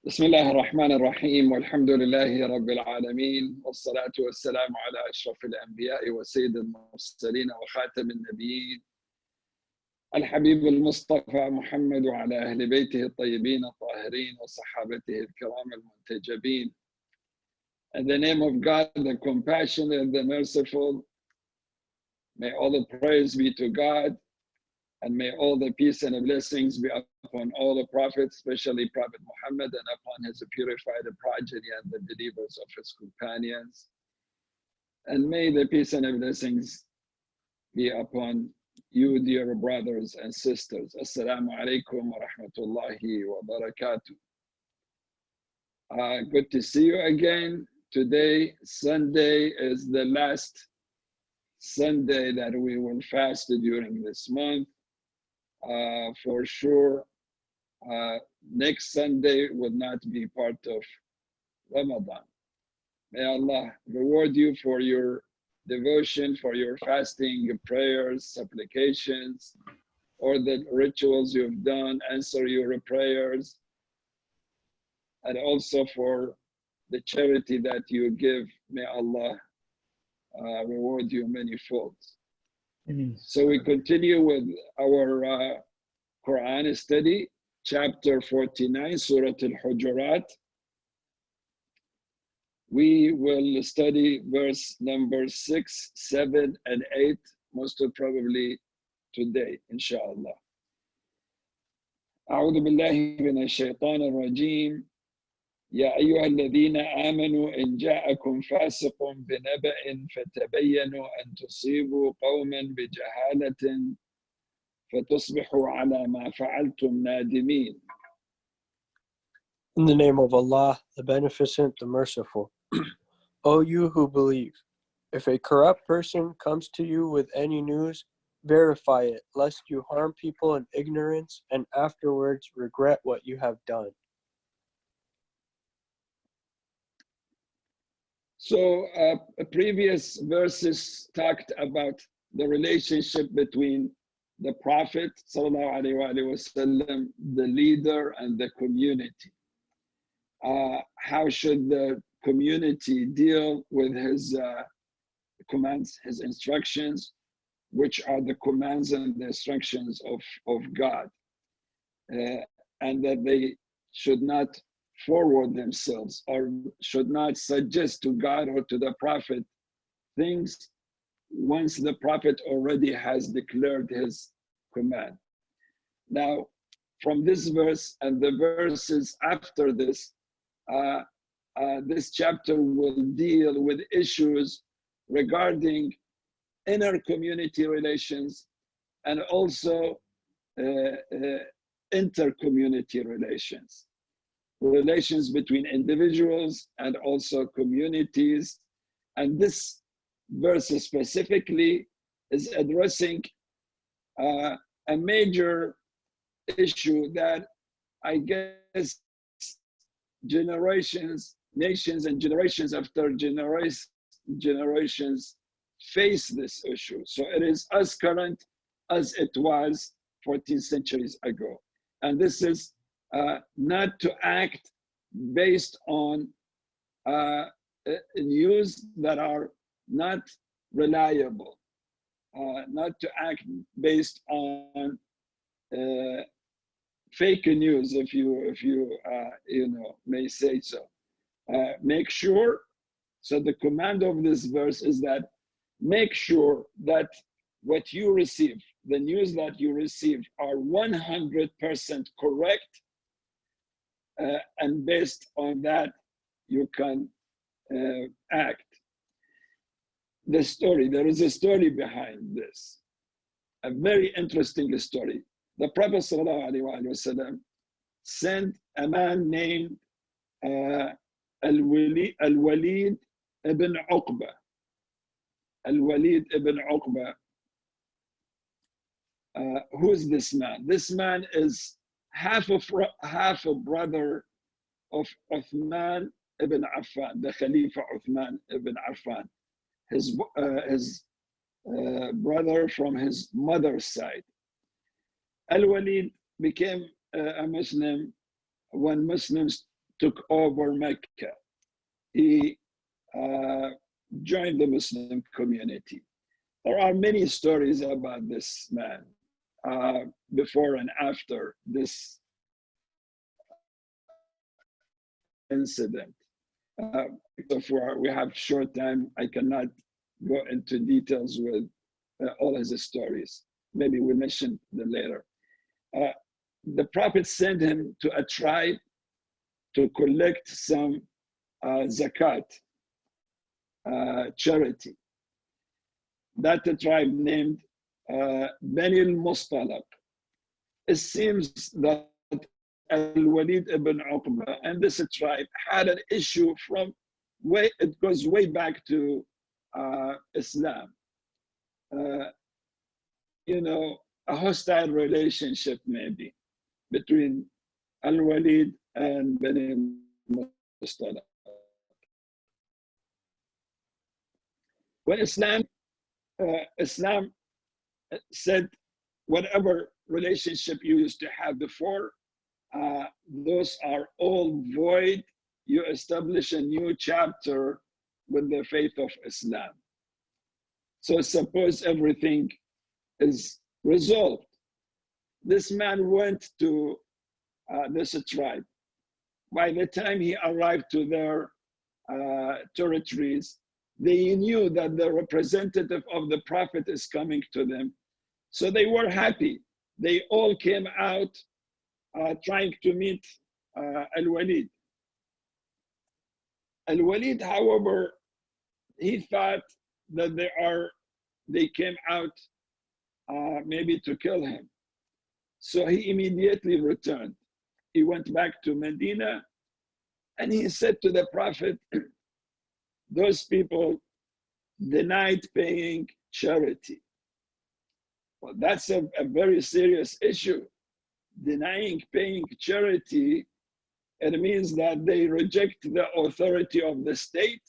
بسم الله الرحمن الرحيم والحمد لله رب العالمين والصلاة والسلام على أشرف الأنبياء وسيد المرسلين وخاتم النبيين الحبيب المصطفى محمد وعلى أهل بيته الطيبين الطاهرين وصحابته الكرام المنتجبين. In the name of God, the compassionate and the merciful, may all the praise be to God, and may all the peace and the blessings be upon all the prophets, especially Prophet Muhammad, and upon his purified progeny and the believers of his companions. And may the peace and the blessings be upon you, dear brothers and sisters. Assalamu alaikum wa rahmatullahi wa barakatuh. Good to see you again. Today, Sunday, is the last Sunday that we will fast during this month. For sure, next Sunday will not be part of Ramadan. May Allah reward you for your devotion, for your fasting, prayers, supplications, or the rituals you've done, answer your prayers, and also for the charity that you give. May Allah reward you many folds. So we continue with our Qur'an study, chapter 49, Surah al-Hujuraat. We will study verse number 6, 7, and 8, most probably today, inshallah. أعوذ بالله من الشيطان الرجيم. يا أيها الذين آمنوا إن جاءكم فاسق بنبأ فتبينوا أن تصيبوا قوما بجهالة فتصبحوا على ما فعلتم نادمين. In the name of Allah, the Beneficent, the Merciful. O you who believe, if a corrupt person comes to you with any news, verify it, lest you harm people in ignorance and afterwards regret what you have done. So previous verses talked about the relationship between the Prophet ﷺ, the leader, and the community. How should the community deal with his commands, his instructions, which are the commands and the instructions of God, and that they should not forward themselves or should not suggest to God or to the Prophet things once the Prophet already has declared his command. Now, from this verse and the verses after this, this chapter will deal with issues regarding inner community relations and also inter-community relations between individuals and also communities. And this verse specifically is addressing a major issue that I guess generations, nations, and generations after generations face this issue. So it is as current as it was 14 centuries ago. And this is not to act based on news that are not reliable, not to act based on fake news, if you may say so. Make sure. So the command of this verse is that make sure that what you receive, the news that you receive, are 100% correct. And based on that, you can act. The story, there is a story behind this, a very interesting story. The Prophet ﷺ sent a man named al-Walid ibn Uqba. Al-Walid ibn Uqba. Who is this man? This man is half a brother of Uthman ibn Affan, the Khalifa Uthman ibn Affan, his brother from his mother's side. Al-Walid became a Muslim when Muslims took over Mecca. He joined the Muslim community. There are many stories about this man before and after this incident. So we have short time, I cannot go into details with all his stories. Maybe we'll mention them later. The Prophet sent him to a tribe to collect some zakat, charity. That the tribe named Bani al-Mustalaq. It seems that al-Walid ibn Uqba and this tribe had an issue it goes way back to Islam. A hostile relationship maybe between al-Walid and Bani al-Mustalaq. When Islam said whatever relationship you used to have before, those are all void. You establish a new chapter with the faith of Islam. So suppose everything is resolved. This man went to this tribe. By the time he arrived to their territories, they knew that the representative of the Prophet is coming to them. So they were happy. They all came out trying to meet al-Walid. Al-Walid, however, he thought that they came out maybe to kill him. So he immediately returned. He went back to Medina and he said to the Prophet, those people denied paying charity. Well, that's a very serious issue. Denying paying charity, it means that they reject the authority of the state,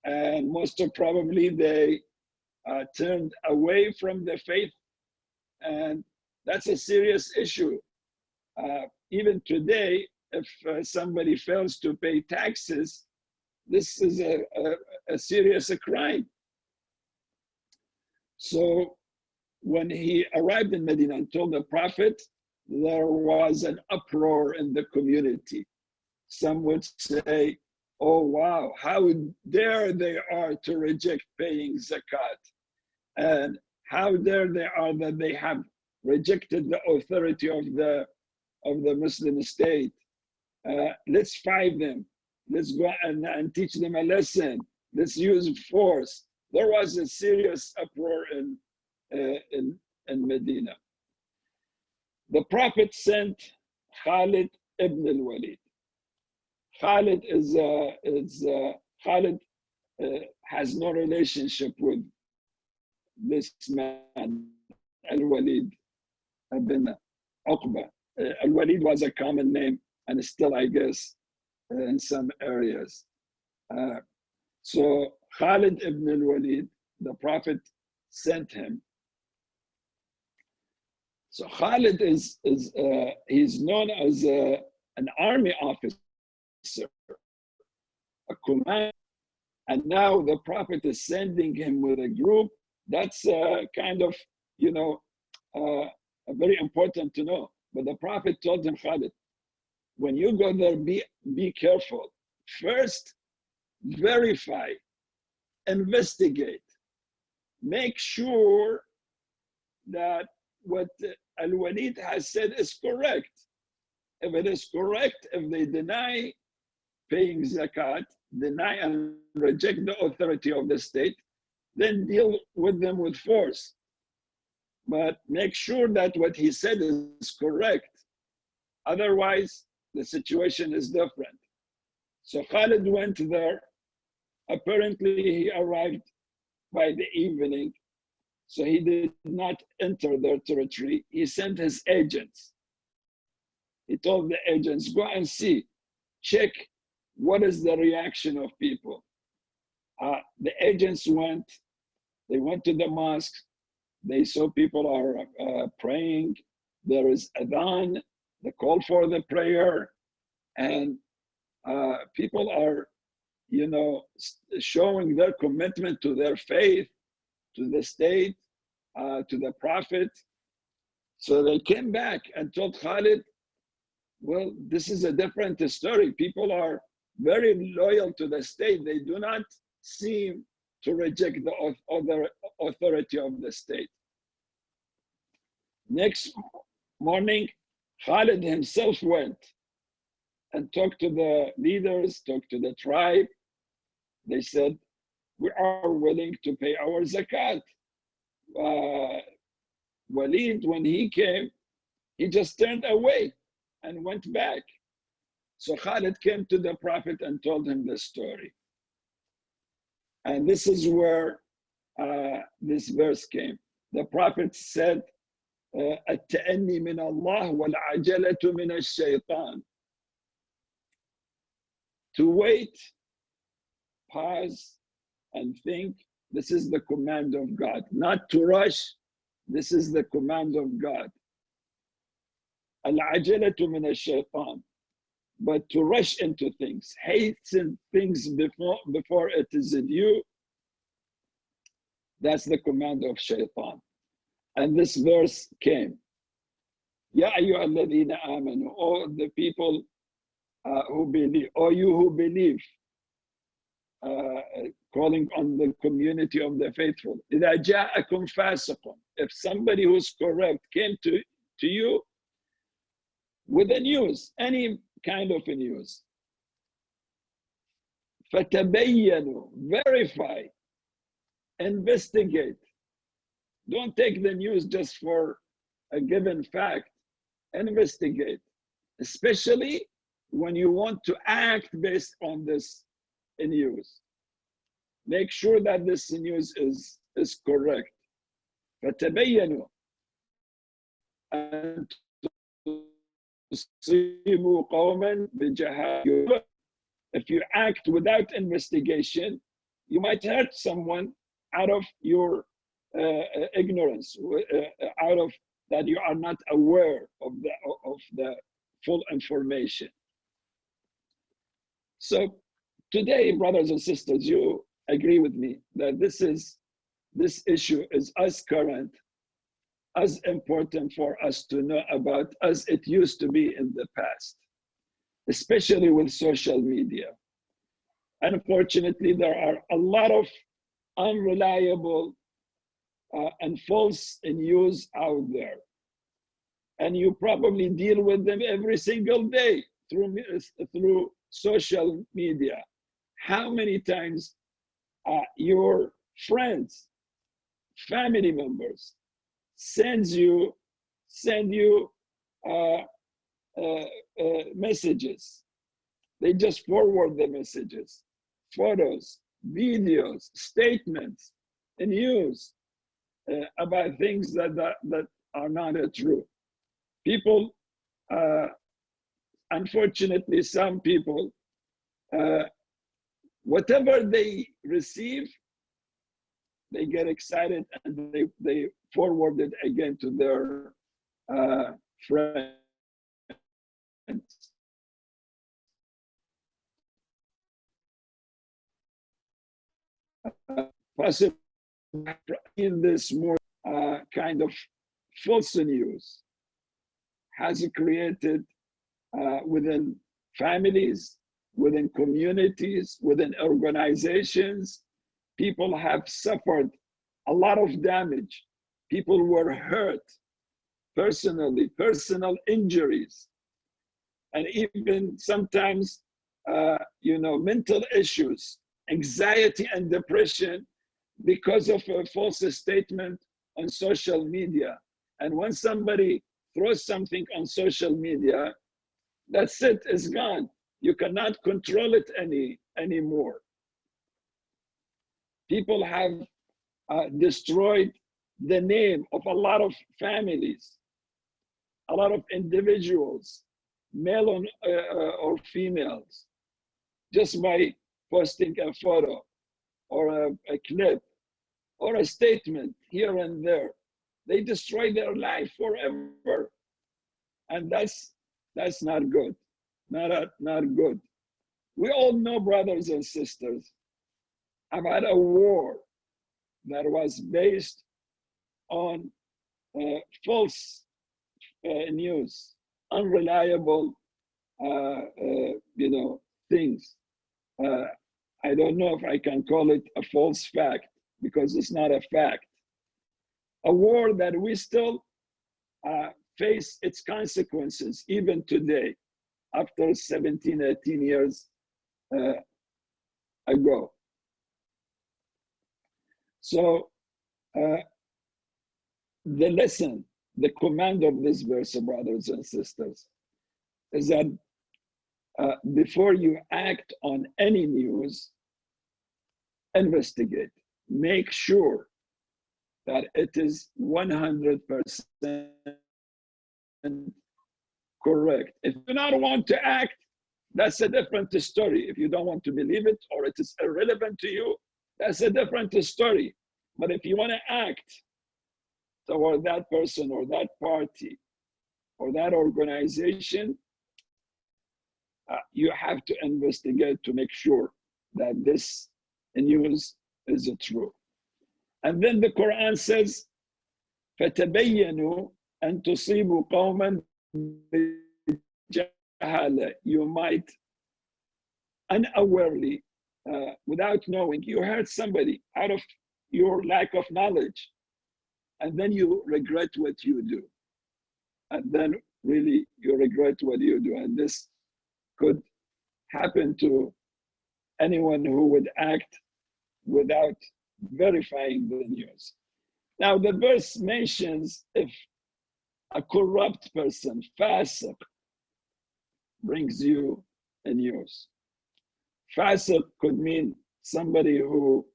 and most probably they turned away from the faith, and that's a serious issue. Even today, if somebody fails to pay taxes, this is a serious crime. So when he arrived in Medina and told the Prophet, there was an uproar in the community. Some would say, oh wow, how dare they are to reject paying zakat, and how dare they are that they have rejected the authority of the Muslim state. Let's fight them. Let's go and teach them a lesson. Let's use force. There was a serious uproar in Medina. The Prophet sent Khalid ibn al-Walid. Khalid has no relationship with this man, al-Walid ibn Uqba. Al-Walid was a common name, and still, I guess, in some areas. So Khalid ibn al-Walid, the Prophet sent him. So Khalid he's known as an army officer, a commander, and now the Prophet is sending him with a group. That's kind of, very important to know. But the Prophet told him, Khalid, when you go there, be careful. First, verify, investigate, make sure that what al-Walid has said is correct. If it is correct, if they deny paying zakat, deny and reject the authority of the state, then deal with them with force. But make sure that what he said is correct. Otherwise, the situation is different. So Khalid went there. Apparently, he arrived by the evening. So he did not enter their territory. He sent his agents. He told the agents, go and see, check what is the reaction of people. The agents went to the mosque. They saw people are praying. There is adhan, the call for the prayer. And people are, showing their commitment to their faith, to the state, to the Prophet. So they came back and told Khalid, well, this is a different story. People are very loyal to the state. They do not seem to reject the other authority of the state. Next morning, Khalid himself went and talked to the leaders, talked to the tribe. They said, we are willing to pay our zakat. Walid, when he came, he just turned away and went back. So Khalid came to the Prophet and told him the story. And this is where this verse came. The Prophet said, التأني من الله والعجلة من الشيطان. To wait, pause, and think, this is the command of God. Not to rush, this is the command of God. العجلة من الشيطان. But to rush into things, hasten things before it is in you, that's the command of shaitan. And this verse came. Ya ayyuha alladhina amanu, all the people who believe, or you who believe, calling on the community of the faithful. إِذَا جَاءَكُمْ فَاسِقٌ. If somebody who's corrupt came to you with a news, any kind of a news, فَتَبَيَّنُوا, verify, investigate. Don't take the news just for a given fact. Investigate, especially when you want to act based on this news. Make sure that this news is correct. فَتَبَيَّنُوا أَن تُصِيبُوا قَوْمًا بِجَهَالَةٍ. If you act without investigation, you might hurt someone out of your ignorance, out of that you are not aware of the full information. So today, brothers and sisters, you agree with me that this issue is as current, as important for us to know about as it used to be in the past, especially with social media. Unfortunately, there are a lot of unreliable and false news out there. And you probably deal with them every single day through social media. How many times your friends, family members send you messages. They just forward the messages, photos, videos, statements, and news about things that are not true. People, unfortunately, some people, whatever they receive, they get excited and they forward it again to their friends. Possibly in this more kind of false news has created within families, within communities, within organizations. People have suffered a lot of damage. People were hurt personally, personal injuries, and even sometimes, mental issues, anxiety and depression because of a false statement on social media. And when somebody throws something on social media, that's it, it's gone. You cannot control it anymore. People have destroyed the name of a lot of families, a lot of individuals, male or females, just by posting a photo or a clip or a statement here and there. They destroy their life forever. And that's not good, not good. We all know, brothers and sisters, about a war that was based on false news, unreliable, things. I don't know if I can call it a false fact because it's not a fact. A war that we still face its consequences even today, after 17, 18 years ago. So the lesson, the command of this verse, brothers and sisters, is that before you act on any news, investigate. Make sure that it is 100% correct. If you do not want to act, that's a different story. If you don't want to believe it or it is irrelevant to you, that's a different story. But if you want to act toward that person or that party or that organization, you have to investigate to make sure that this news is true. And then the Quran says, فَتَبَيَّنُوا أَن تُصِيبُوا قَوْمًا بِجَهَالَةٍ. You might unawarely, without knowing, you hurt somebody out of your lack of knowledge, and then you regret what you do. And then really you regret what you do. And this could happen to anyone who would act without verifying the news. Now the verse mentions if a corrupt person, fasiq, brings you a news. Fasiq could mean somebody who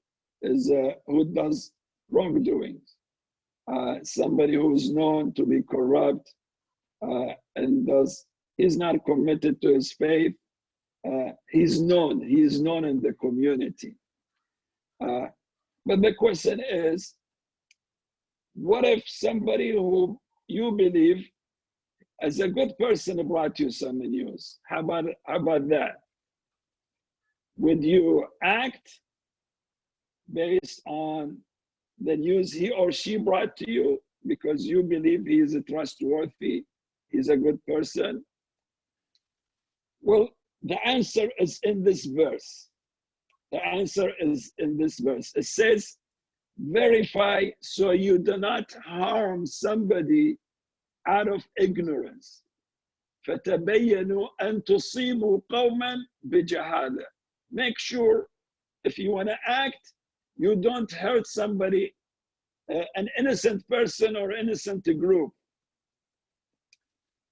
does wrongdoings, somebody who's known to be corrupt and he's not committed to his faith. He is known in the community. But the question is, what if somebody who you believe as a good person brought you some news? How about that? Would you act based on the news he or she brought to you because you believe he is trustworthy, he's a good person? Well, the answer is in this verse. The answer is in this verse. It says, verify so you do not harm somebody out of ignorance. فَتَبَيَّنُوا أَن تُصِيبُوا قَوْمًا بِجَهَالَةٍ. Make sure if you want to act, you don't hurt somebody, an innocent person or innocent group.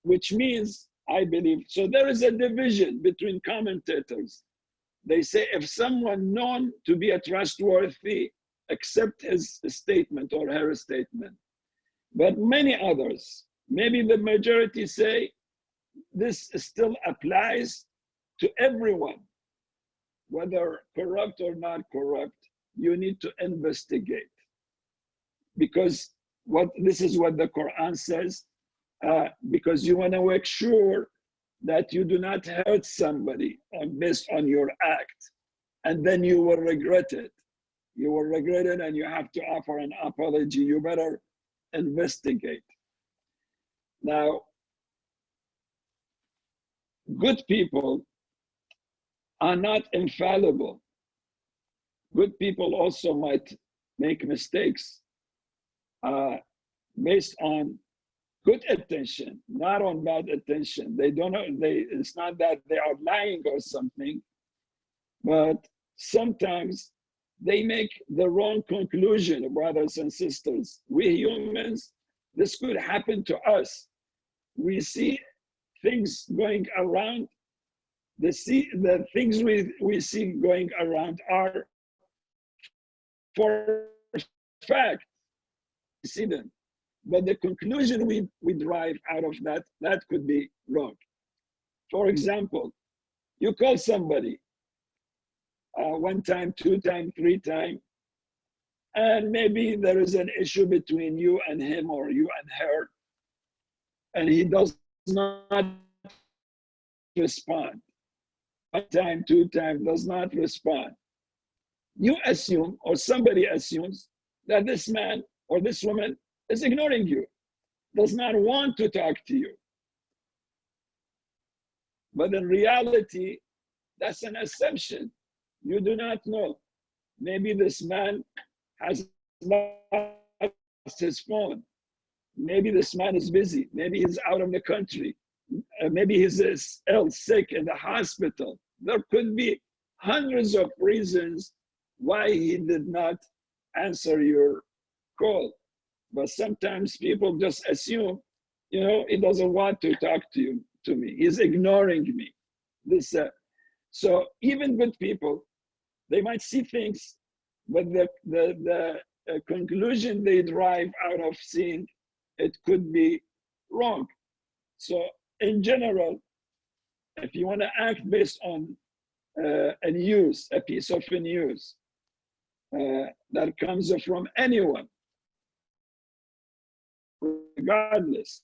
Which means, I believe, so there is a division between commentators. They say if someone known to be a trustworthy, accept his statement or her statement. But many others, maybe the majority, say this still applies to everyone, whether corrupt or not corrupt. You need to investigate, because this is what the Quran says, because you want to make sure that you do not hurt somebody based on your act, and then you will regret it. You will regret it and you have to offer an apology. You better investigate. Now, good people are not infallible. Good people also might make mistakes based on good attention, not on bad attention. They don't know, it's not that they are lying or something, but sometimes they make the wrong conclusion, brothers and sisters. We humans, this could happen to us. We see things going around. The things we see going around are for fact, we see them. But the conclusion we derive out of that could be wrong. For example, you call somebody one time, two times, three times, and maybe there is an issue between you and him or you and her, and he does not respond. one time, two times, does not respond, you assume, or somebody assumes, that this man or this woman is ignoring you, does not want to talk to you. But in reality, that's an assumption. You do not know. Maybe this man has lost his phone. Maybe this man is busy. Maybe he's out of the country. Maybe he's ill, sick in the hospital. There could be hundreds of reasons why he did not answer your call. But sometimes people just assume, he doesn't want to talk to me. He's ignoring me. So even good people, they might see things, but the conclusion they derive out of seeing it could be wrong. So in general, if you want to act based on a piece of news that comes from anyone, regardless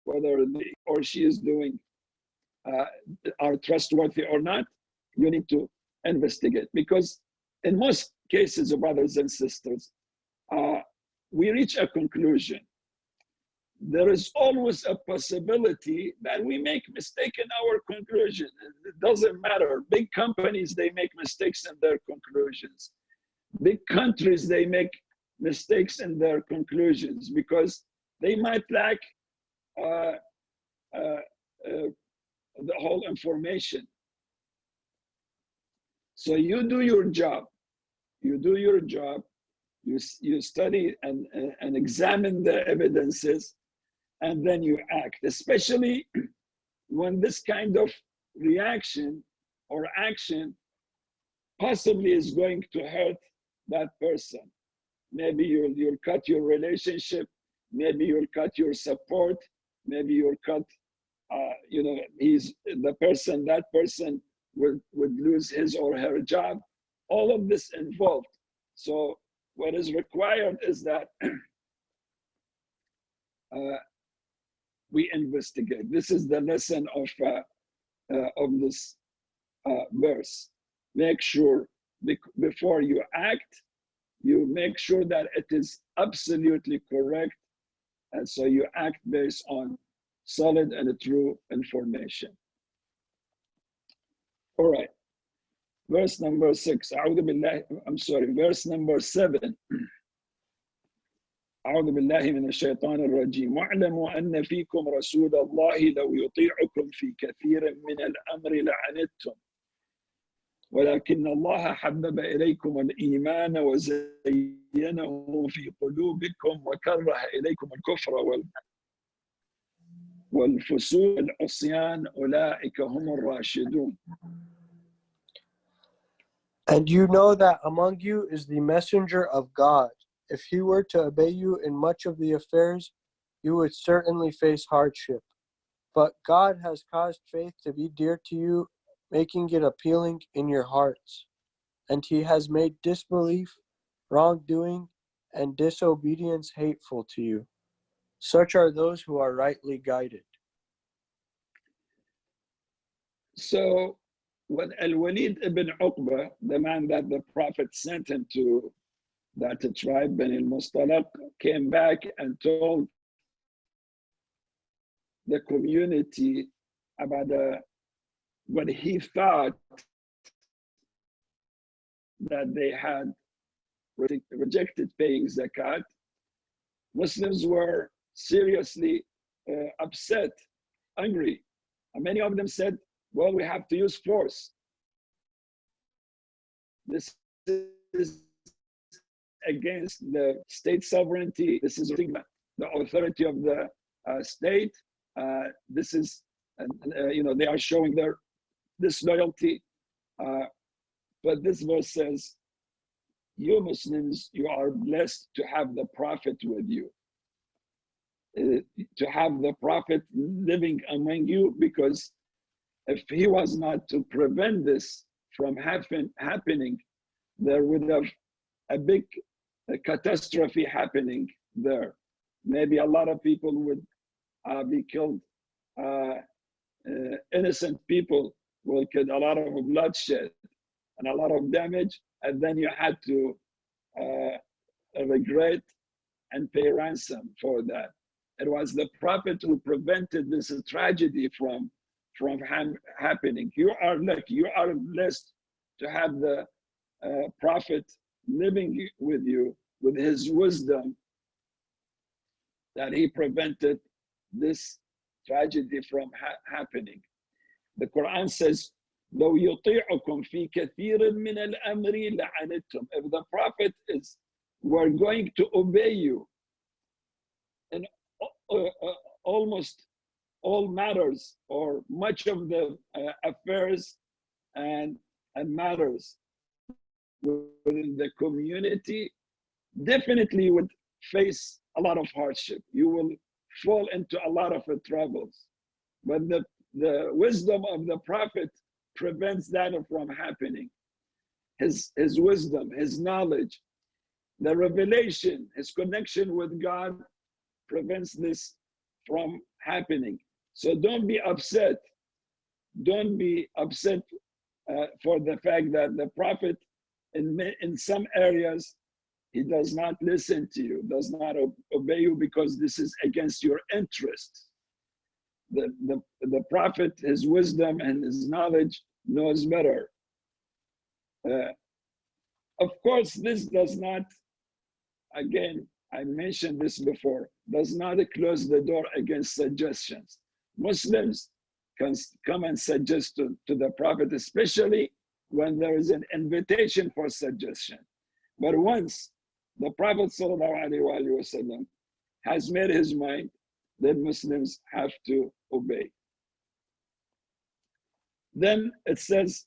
whether he or she is doing are trustworthy or not, you need to investigate. Because in most cases, brothers and sisters, we reach a conclusion. There is always a possibility that we make mistake in our conclusion. It doesn't matter. Big companies, they make mistakes in their conclusions. Big countries, they make mistakes in their conclusions because they might lack the whole information. So you do your job. You do your job. You study and examine the evidences, and then you act, especially when this kind of reaction or action possibly is going to hurt that person. Maybe you'll cut your relationship, maybe you'll cut your support, maybe you'll cut, that person would lose his or her job. All of this involved. So what is required is that we investigate. This is the lesson of this verse. Make sure before you act, you make sure that it is absolutely correct, and so you act based on solid and true information. All right, verse number 6. Verse number 7. أعوذ بالله من الشيطان الرجيم واعلموا أن فيكم رسول الله لو يطيعكم في كثير من الأمر لعنتم ولكن الله حبب إليكم الإيمان وزينه في قلوبكم وكره إليكم الكفر والفسوق والعصيان أولئك هم الراشدون. And you know that among you is the messenger of God. If he were to obey you in much of the affairs, you would certainly face hardship. But God has caused faith to be dear to you, making it appealing in your hearts. And he has made disbelief, wrongdoing, and disobedience hateful to you. Such are those who are rightly guided. So when Al-Walid ibn Uqba, the man that the Prophet sent him to, that the tribe Bani al-Mustalaq, came back and told the community about what he thought that they had rejected paying zakat, Muslims were seriously upset, angry. And many of them said, well, we have to use force. This is against the state sovereignty. This is the authority of the state. This is, they are showing their disloyalty. But this verse says, you Muslims, you are blessed to have the Prophet with you. To have the Prophet living among you, because if he was not to prevent this from happening, there would have a big catastrophe happening there. Maybe a lot of people would be killed innocent people will get a lot of bloodshed and a lot of damage, and then you had to regret and pay ransom for that. It was the Prophet who prevented this tragedy from happening. You are lucky, you are blessed to have the Prophet living with you, with his wisdom, that he prevented this tragedy from happening. The Quran says, لو يطيعكم في كثير من الأمر لعنتم. If the Prophet were going to obey you in almost all matters, or much of the affairs and matters within the community, definitely you would face a lot of hardship. You will fall into a lot of troubles. But the wisdom of the Prophet prevents that from happening. His wisdom, his knowledge, the revelation, his connection with God prevents this from happening. So don't be upset. Don't be upset for the fact that the Prophet in some areas, he does not listen to you, does not obey you, because this is against your interests. The Prophet, his wisdom and his knowledge, knows better. Of course, this does not, again, I mentioned this before, does not close the door against suggestions. Muslims can come and suggest to the Prophet, especially when there is an invitation for suggestion. But once the Prophet ﷺ has made his mind, then Muslims have to obey. Then it says,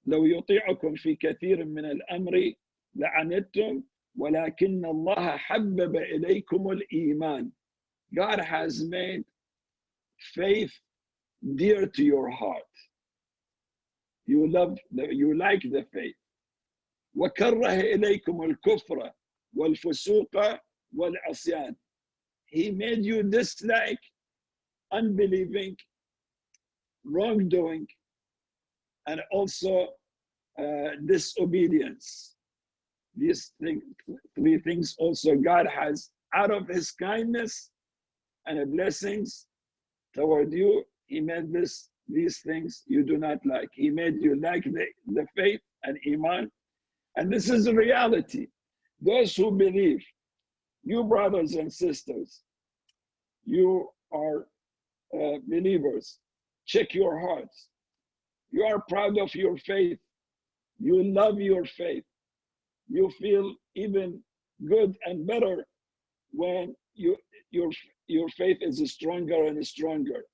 لو يطيعكم في كثير من الأمر لعنتم ولكن الله حبب إليكم الإيمان. God has made faith dear to your heart. You like the faith. وكره إليكم الكفر والفسوق والعصيان. He made you dislike unbelieving, wrongdoing, and also disobedience. These three things also God has, out of his kindness and blessings toward you, he made these things you do not like. He made you like the faith and Iman. And this is a reality. Those who believe, you brothers and sisters, you are believers, check your hearts. You are proud of your faith. You love your faith. You feel even good and better when your faith is stronger and stronger.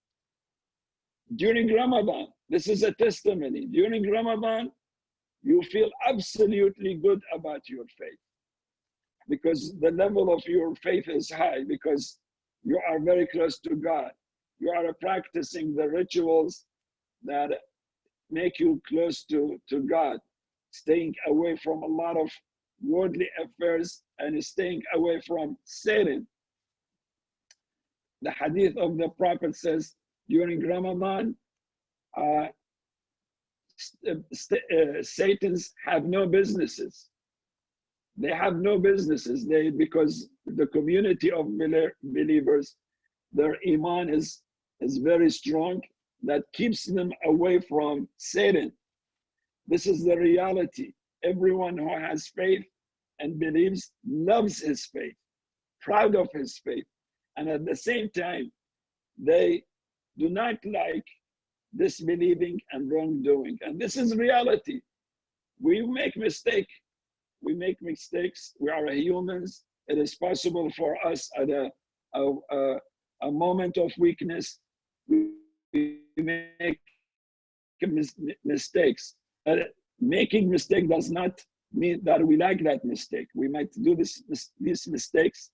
During Ramadan, this is a testimony. During Ramadan, you feel absolutely good about your faith, because the level of your faith is high, because you are very close to God. You are practicing the rituals that make you close to God, staying away from a lot of worldly affairs and staying away from Satan. The hadith of the Prophet says, during Ramadan, Satans have no businesses. They have no businesses. Because the community of believers, their Iman is very strong, that keeps them away from Satan. This is the reality. Everyone who has faith and believes loves his faith, proud of his faith. And at the same time, they do not like disbelieving and wrongdoing. And this is reality. We make mistakes. We make mistakes. We are humans. It is possible for us at a moment of weakness, we make mistakes. Making mistake does not mean that we like that mistake. We might do these mistakes,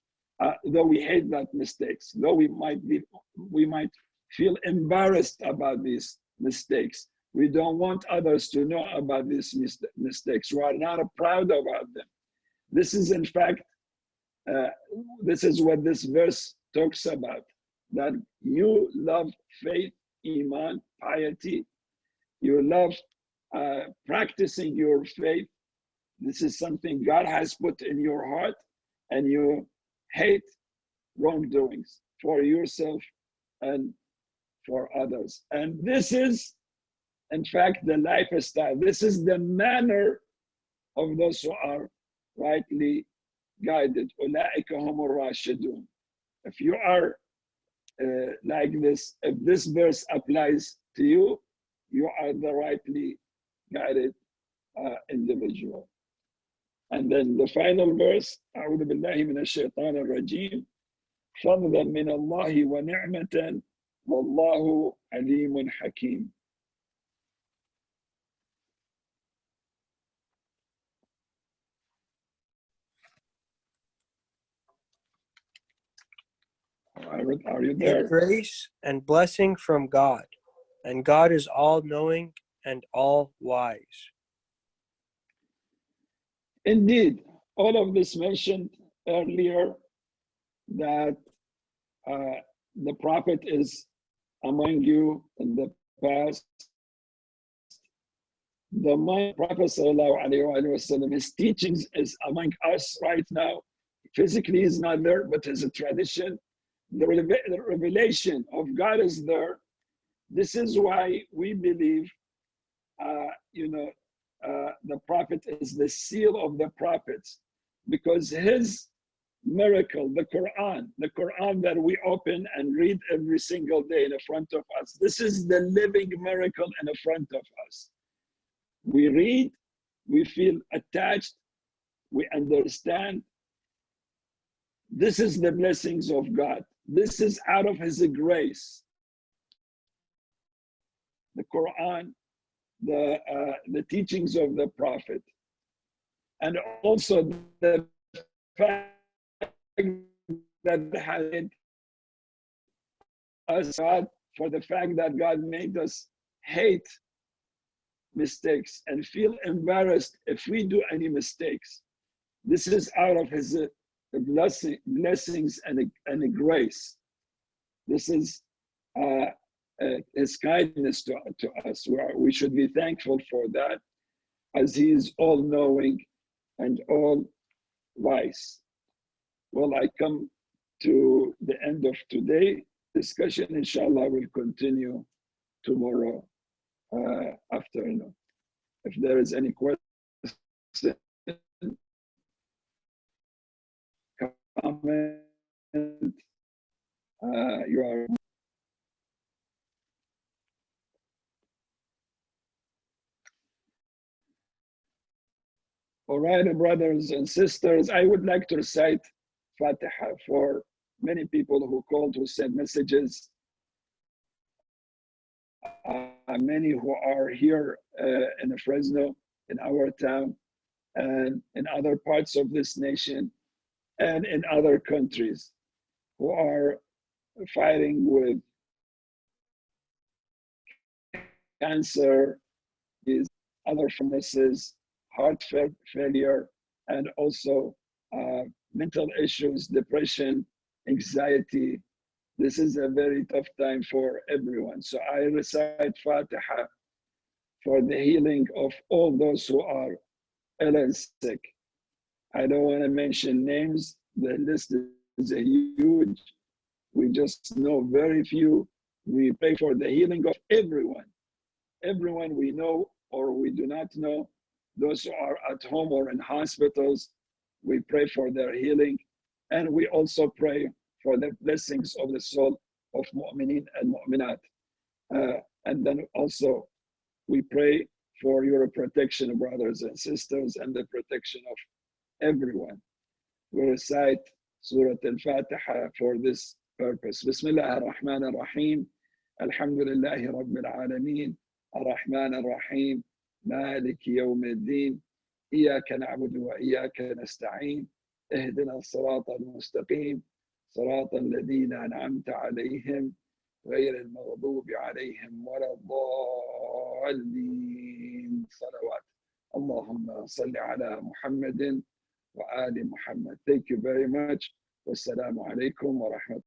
though we hate that mistakes, though we might feel embarrassed about these mistakes. We don't want others to know about these mistakes. We are not proud about them. This is, in fact, this is what this verse talks about. that you love faith, iman, piety. You love practicing your faith. This is something God has put in your heart, and you hate wrongdoings for yourself and for others. And this is, in fact, the lifestyle. This is the manner of those who are rightly guided. أُولَٰئِكَ هُمُ الرَّاشِدُونَ. If you are like this, if this verse applies to you, you are the rightly guided individual. And then the final verse, أعوذ بالله من الشيطان الرجيم فضلا من الله ونعمة والله عليم حكيم. Are you A there? grace and blessing from God, and God is all-knowing and all-wise. Indeed, all of this mentioned earlier, that the Prophet is among you in the past. The Prophet ﷺ, his teachings is among us right now. Physically, he's not there, but as a tradition, the revelation of God is there. This is why we believe, the Prophet is the seal of the prophets, because his miracle, the Qur'an that we open and read every single day in front of us, this is the living miracle in front of us. We read, we feel attached, we understand. This is the blessings of God. This is out of his grace. The Qur'an, the teachings of the Prophet, and also the fact that had us God, for the fact that God made us hate mistakes and feel embarrassed if we do any mistakes. This is out of his blessings and grace. This is his kindness to us. We should be thankful for that, as he is all-knowing and all-wise. Well, I come to the end of today's discussion. Inshallah, we'll continue tomorrow afternoon. If there is any question, comment, you are. All right, brothers and sisters, I would like to recite Fatiha for many people who called, who sent messages, many who are here in Fresno, in our town, and in other parts of this nation, and in other countries, who are fighting with cancer, these other illnesses, heart failure, and also mental issues, depression, anxiety. This is a very tough time for everyone. So I recite Fatiha for the healing of all those who are ill and sick. I don't want to mention names. The list is huge. We just know very few. We pray for the healing of everyone. Everyone we know or we do not know. Those who are at home or in hospitals, we pray for their healing. And we also pray for the blessings of the soul of mu'mineen and mu'minat. And then also we pray for your protection, brothers and sisters, and the protection of everyone. We recite Surah al-Fatiha for this purpose. Bismillah ar-Rahman ar-Rahim. Alhamdulillahi Rabbil Alameen. Ar-Rahman ar-Rahim. مالك يوم الدين إياك نعبد وإياك نستعين اهدنا الصراط المستقيم صراط الذين أنعمت عليهم غير المغضوب عليهم ولا الضالين صلوات اللهم صل على محمد وآل محمد. Thank you very much. والسلام عليكم ورحمة الله.